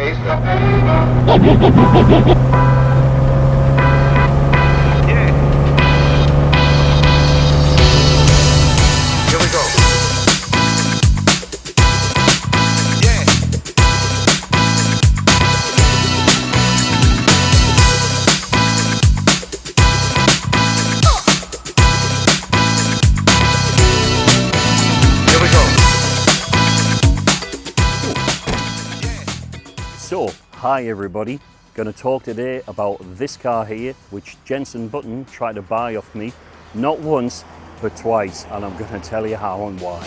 Okay, stop. Yeah. Here we go. Yeah. Here we go. So, hi everybody, going to talk today about this car here, which Jenson Button tried to buy off me, not once, but twice, and I'm going to tell you how and why.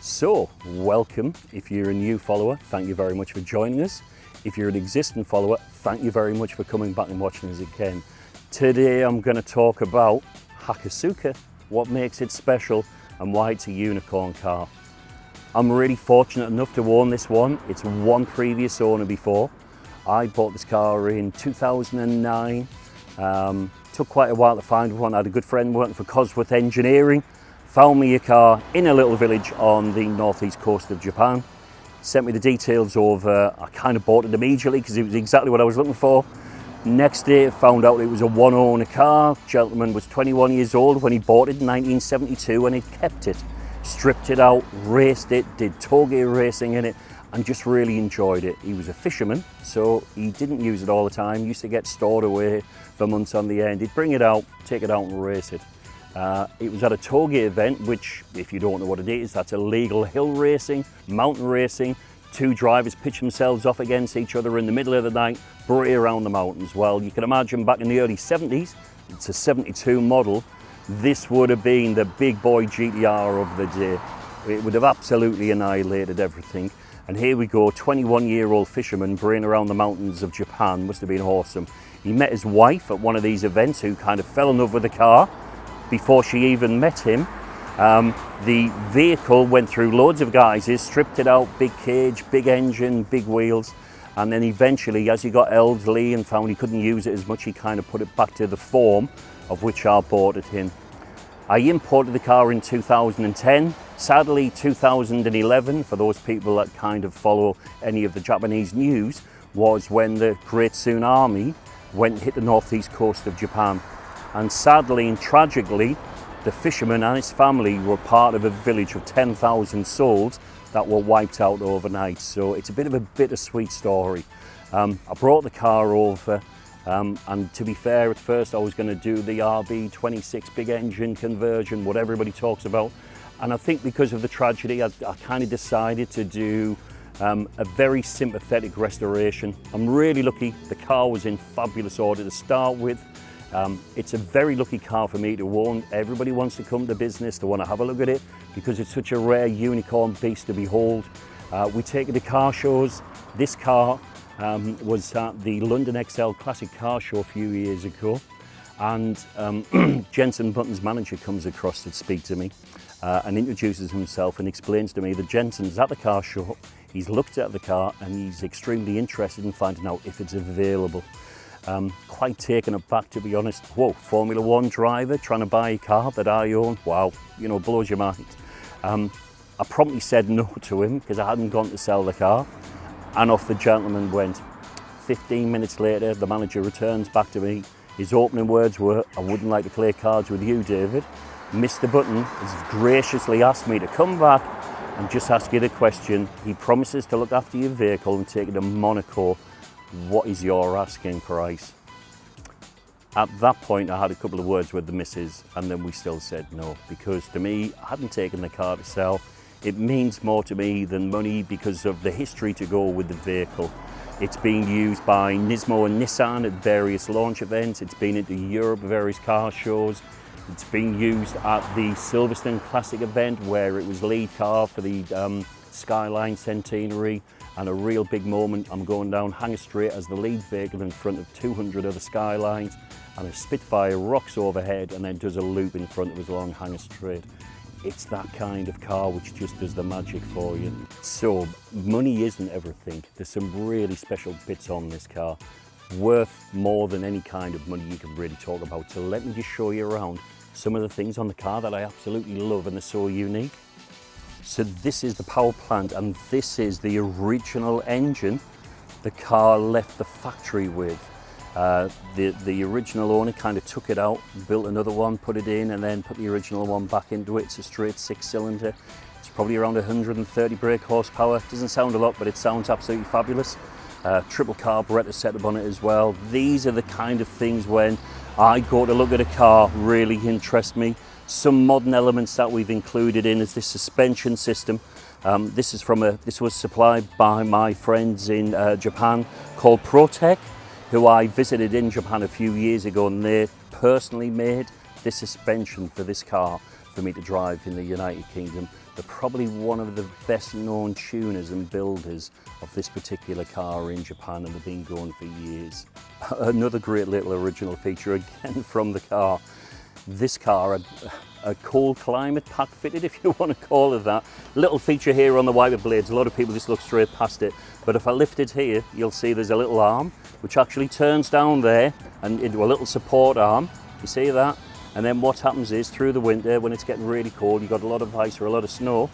So, welcome. If you're a new follower, thank you very much for joining us. If you're an existing follower, thank you very much for coming back and watching us again. Today I'm going to talk about Hakosuka, what makes it special and why it's a unicorn car. I'm really fortunate enough to own this one. It's one previous owner before. I bought this car in 2009. Took quite a while to find one. I had a good friend working for Cosworth Engineering. Found me a car in a little village on the northeast coast of Japan. Sent me the details over. I kind of bought it immediately because it was exactly what I was looking for. Next day, found out it was a one-owner car. Gentleman was 21 years old when he bought it in 1972, and he kept it. Stripped it out, raced it, did toge racing in it, and just really enjoyed it. He was a fisherman, so he didn't use it all the time. He used to get stored away for months on the end. He'd bring it out, take it out and race it. It was at a toge event, which, if you don't know what it is, that's illegal hill racing, mountain racing. Two drivers pitch themselves off against each other in the middle of the night, bray around the mountains. Well, you can imagine back in the early 70s, it's a 72 model, this would have been the big boy GTR of the day. It would have absolutely annihilated everything. And here we go, 21-year-old fisherman braying around the mountains of Japan. Must have been awesome. He met his wife at one of these events, who kind of fell in love with the car before she even met him. The vehicle went through loads of guises, stripped it out, big cage, big engine, big wheels, and then eventually, as he got elderly and found he couldn't use it as much, he kind of put it back to the form of which I bought it in. I imported the car in 2010. Sadly, 2011, for those people that kind of follow any of the Japanese news, was when the Great Tsunami went and hit the northeast coast of Japan. And sadly and tragically, the fisherman and his family were part of a village of 10,000 souls that were wiped out overnight. So it's a bit of a bittersweet story. I brought the car over, and to be fair, at first I was going to do the RB26 big engine conversion, what everybody talks about. And I think because of the tragedy, I kind of decided to do a very sympathetic restoration. I'm really lucky. The car was in fabulous order to start with. It's a very lucky car for me to own. Everybody wants to come to business, they want to have a look at it because it's such a rare unicorn beast to behold. We take it to car shows. This car was at the London XL Classic Car Show a few years ago, and Jenson Button's manager comes across to speak to me and introduces himself and explains to me that Jenson's at the car show, he's looked at the car and he's extremely interested in finding out if it's available. Quite taken aback, to be honest. Whoa, Formula One driver trying to buy a car that I own? Wow, you know, blows your mind. I promptly said no to him because I hadn't gone to sell the car, and off the gentleman went. 15 minutes later, the manager returns back to me. His opening words were, "I wouldn't like to play cards with you, David. Mr. Button has graciously asked me to come back and just ask you the question. He promises to look after your vehicle and take it to Monaco. What is your asking price?" At that point, I had a couple of words with the missus, and then we still said no, because to me, I hadn't taken the car to sell. It means more to me than money because of the history to go with the vehicle. It's been used by Nismo and Nissan at various launch events. It's been into Europe, various car shows. It's been used at the Silverstone Classic event, where it was lead car for the Skyline Centenary. And a real big moment, I'm going down Hanger Straight as the lead vehicle in front of 200 other Skylines, and a Spitfire rocks overhead and then does a loop in front of us along Hanger Straight. It's that kind of car which just does the magic for you. So money isn't everything. There's some really special bits on this car. worth more than any kind of money you can really talk about. So let me just show you around some of the things on the car that I absolutely love and are so unique. So this is the power plant, and this is the original engine the car left the factory with. The original owner kind of took it out, built another one, put it in, and then put the original one back into it. It's a straight 6-cylinder. It's probably around 130 brake horsepower. Doesn't sound a lot, but it sounds absolutely fabulous. Triple carburetor setup on it as well. These are the kind of things when I go to look at a car really interest me. Some modern elements that we've included in is this suspension system. This was supplied by my friends in Japan called Protec, who I visited in Japan a few years ago, and they personally made this suspension for this car for me to drive in the United Kingdom. They're probably one of the best known tuners and builders of this particular car in Japan, and they've been going for years. Another great little original feature again from the car. This car had a cold climate pack fitted, if you want to call it that. Little feature here on the wiper blades. A lot of people just look straight past it, but if I lift it here, you'll see there's a little arm which actually turns down there and into a little support arm. You see that? And then what happens is, through the winter when it's getting really cold, you've got a lot of ice or a lot of snow,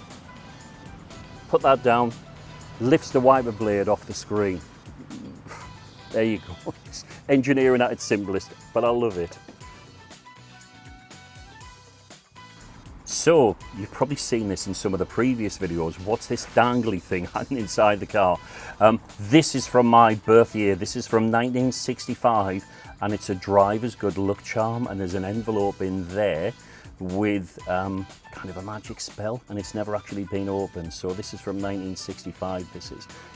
put that down, lifts the wiper blade off the screen. There you go. It's engineering at its simplest, but I love it. So, you've probably seen this in some of the previous videos. What's this dangly thing hanging inside the car? This is from my birth year. This is from 1965, and it's a driver's good luck charm, and there's an envelope in there with kind of a magic spell, and it's never actually been opened. So this is from 1965,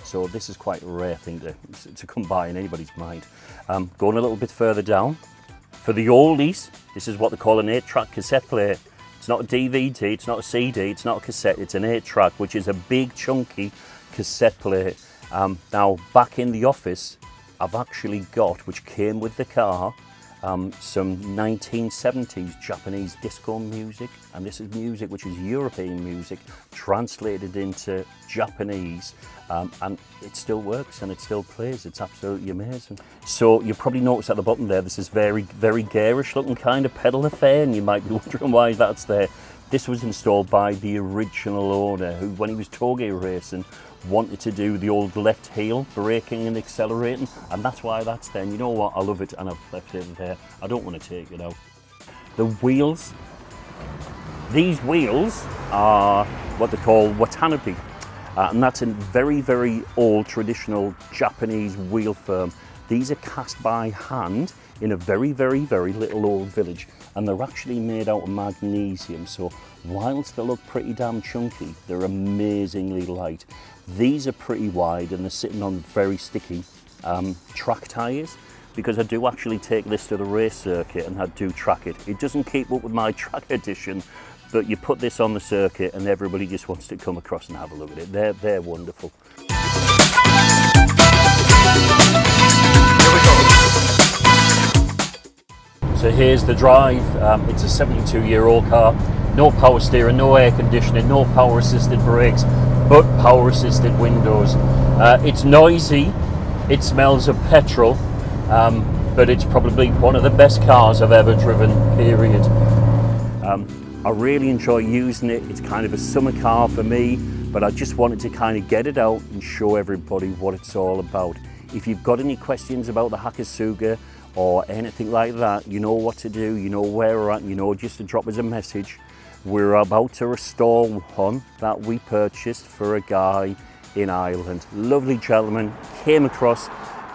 So this is quite a rare thing to come by in anybody's mind. Going a little bit further down, for the oldies, this is what they call an 8-track cassette player. It's not a DVD, it's not a CD, it's not a cassette, it's an 8-track, which is a big chunky cassette player. Now, back in the office, I've actually got, which came with the car, some 1970s Japanese disco music, and this is music which is European music translated into Japanese, and it still works and it still plays. It's absolutely amazing. So you probably noticed at the bottom there, this is very garish looking kind of pedal affair, and you might be wondering why that's there. This was installed by the original owner, who, when he was toge racing, wanted to do the old left heel braking and accelerating, and that's why that's there. And you know what, I love it, and I've left it there. I don't want to take it out. The wheels, these wheels are what they call watanabe, and that's a very old traditional Japanese wheel firm. These are cast by hand in a very little old village, and they're actually made out of magnesium, so whilst they look pretty damn chunky, they're amazingly light. These are pretty wide, and they're sitting on very sticky track tyres, because I do actually take this to the race circuit and I do track it. It doesn't keep up with my track edition, but you put this on the circuit and everybody just wants to come across and have a look at it. They're wonderful. So here's the drive. It's a 72-year-old car. No power steering, no air conditioning, no power assisted brakes, but power assisted windows. It's noisy, it smells of petrol, but it's probably one of the best cars I've ever driven, period. I really enjoy using it. It's kind of a summer car for me, but I just wanted to kind of get it out and show everybody what it's all about. If you've got any questions about the Hakosuka or anything like that, you know what to do, you know where we're at, you know just to drop us a message. We're about to restore one that we purchased for a guy in Ireland. Lovely gentleman, came across,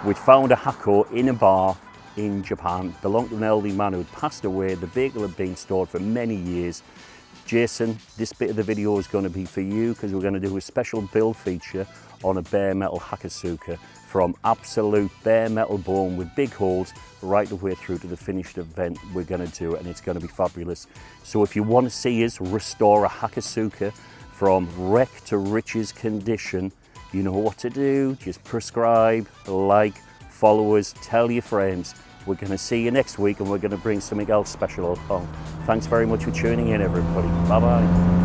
we'd found a Hako in a bar in Japan, belonged to an elderly man who had passed away. The vehicle had been stored for many years. Jason, this bit of the video is going to be for you, because we're going to do a special build feature on a bare metal Hakosuka, from absolute bare metal bone with big holes right the way through to the finished event. We're going to do it, and it's going to be fabulous. So if you want to see us restore a Hakosuka from wreck to riches condition, you know what to do. Just prescribe, like, follow us, tell your friends. We're going to see you next week, and we're going to bring something else special along. Thanks very much for tuning in, everybody. Bye bye.